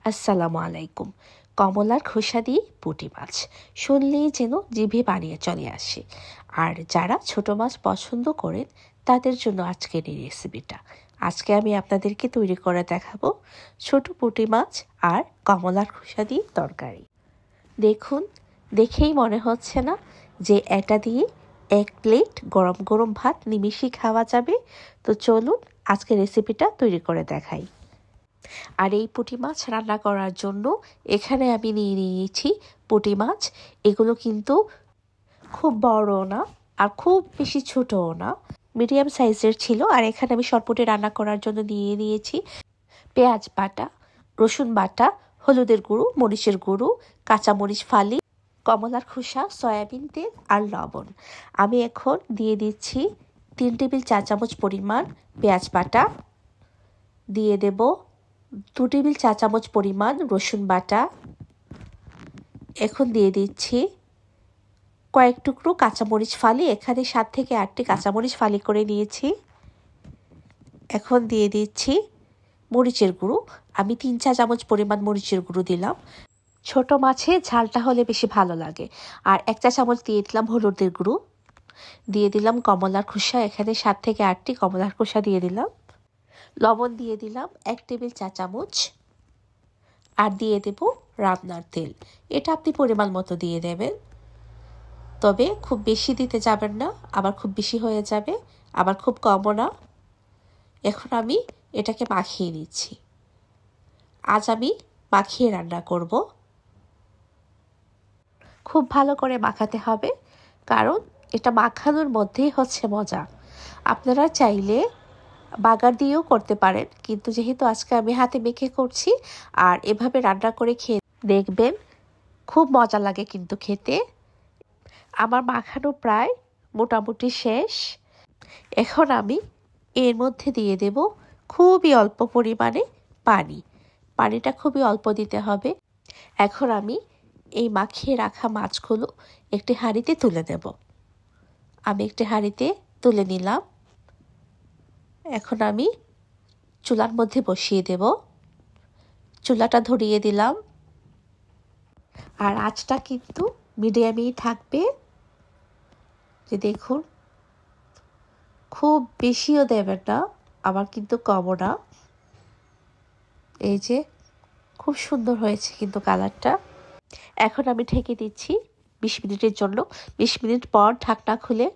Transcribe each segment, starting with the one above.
আসসালামু আলাইকুম। কমলার খোসা দিয়ে পুঁটি মাছ শুনলেই যেন জিভে পানি চলে আসে। আর যারা ছোট মাছ পছন্দ করেন তাদের জন্য আজকের এই রেসিপিটা। আজকে আমি আপনাদেরকে তৈরি করে দেখাবো ছোট পুঁটি মাছ আর কমলার খোসা দিয়ে তরকারি। দেখুন, দেখেই মনে হচ্ছে না যে এটা দিয়ে এক প্লেট গরম গরম ভাত নিমিষেই খাওয়া যাবে। তো চলুন আজকে রেসিপিটা তৈরি করে দেখাই। আর এই পুঁটি মাছ রান্না করার জন্য এখানে আমি নিয়ে নিয়েছি পুঁটি মাছ। এগুলো কিন্তু খুব বড় না আর খুব বেশি ছোটও না, মিডিয়াম সাইজের ছিল। আর এখানে আমি শর্টপুটি রান্না করার জন্য নিয়ে নিয়েছি পেঁয়াজ বাটা, রসুন বাটা, হলুদের গুঁড়ো, মরিচের গুঁড়ো, কাঁচামরিচ ফালি, কমলার খোসা, সয়াবিন তেল আর লবণ। আমি এখন দিয়ে দিচ্ছি 3 টেবিল চা চামচ পরিমাণ পেঁয়াজ বাটা, দিয়ে দেব 2 টেবিল চা চামচ পরিমাণ রসুন বাটা। এখন দিয়ে দিচ্ছি কয়েক টুকরো কাঁচামরিচ ফালি, এখানে 7 থেকে 8টি কাঁচামরিচ ফালি করে নিয়েছি। এখন দিয়ে দিচ্ছি মরিচের গুঁড়ো, আমি 3 চা চামচ পরিমাণ মরিচের গুঁড়ো দিলাম। ছোট মাছে ঝালটা হলে বেশি ভালো লাগে। আর 1 চা চামচ দিয়ে দিলাম হলুদের গুঁড়ো, দিয়ে দিলাম কমলার খোসা, এখানে 7 থেকে 8টি কমলার খোসা দিয়ে দিলাম। লবণ দিয়ে দিলাম 1 টেবিল চা চামচ, আর দিয়ে দেব রান্নার তেল। এটা আপনি পরিমাণ মতো দিয়ে দেবেন, তবে খুব বেশি দিতে যাবেন না, আবার খুব বেশি হয়ে যাবে, আবার খুব কমও না। এখন আমি এটাকে মাখিয়ে নিচ্ছি। আজ আমি মাখিয়ে রান্না করব। খুব ভালো করে মাখাতে হবে, কারণ এটা মাখানোর মধ্যেই হচ্ছে মজা। আপনারা চাইলে বাগার দিয়েও করতে পারেন, কিন্তু যেহেতু আজকে আমি হাতে মেখে করছি, আর এভাবে রান্না করে খেয়ে দেখবেন খুব মজা লাগে কিন্তু খেতে। আমার মাখানো প্রায় মোটামুটি শেষ। এখন আমি এর মধ্যে দিয়ে দেব খুবই অল্প পরিমাণে পানি। পানিটা খুবই অল্প দিতে হবে। এখন আমি এই মাখিয়ে রাখা মাছগুলো একটি হাঁড়িতে তুলে দেব। আমি একটি হাঁড়িতে তুলে নিলাম। এখন আমি চুলার মধ্যে বসিয়ে দেব। চুলাটা ধরিয়ে দিলাম, আর আঁচটা কিন্তু মিডিয়ামেই থাকবে। যে দেখুন, খুব বেশিও দেবেন না, আবার কিন্তু কমও না। এই যে খুব সুন্দর হয়েছে কিন্তু কালারটা। এখন আমি ঢেকে দিচ্ছি 20 মিনিটের জন্য। 20 মিনিট পর ঢাকনা খুলে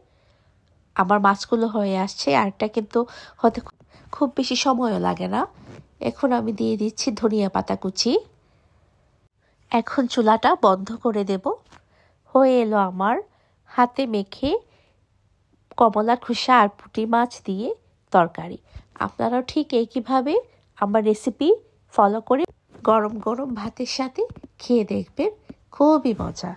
আমার মাছগুলো হয়ে আসছে, আর এটা কিন্তু হতে খুব বেশি সময়ও লাগে না। এখন আমি দিয়ে দিচ্ছি ধনিয়া পাতা কুচি। এখন চুলাটা বন্ধ করে দেব। হয়ে এলো আমার হাতে মেখে কমলার খোসা আর পুঁটি মাছ দিয়ে তরকারি। আপনারাও ঠিক একইভাবে আমার রেসিপি ফলো করে গরম গরম ভাতের সাথে খেয়ে দেখবেন, খুবই মজা।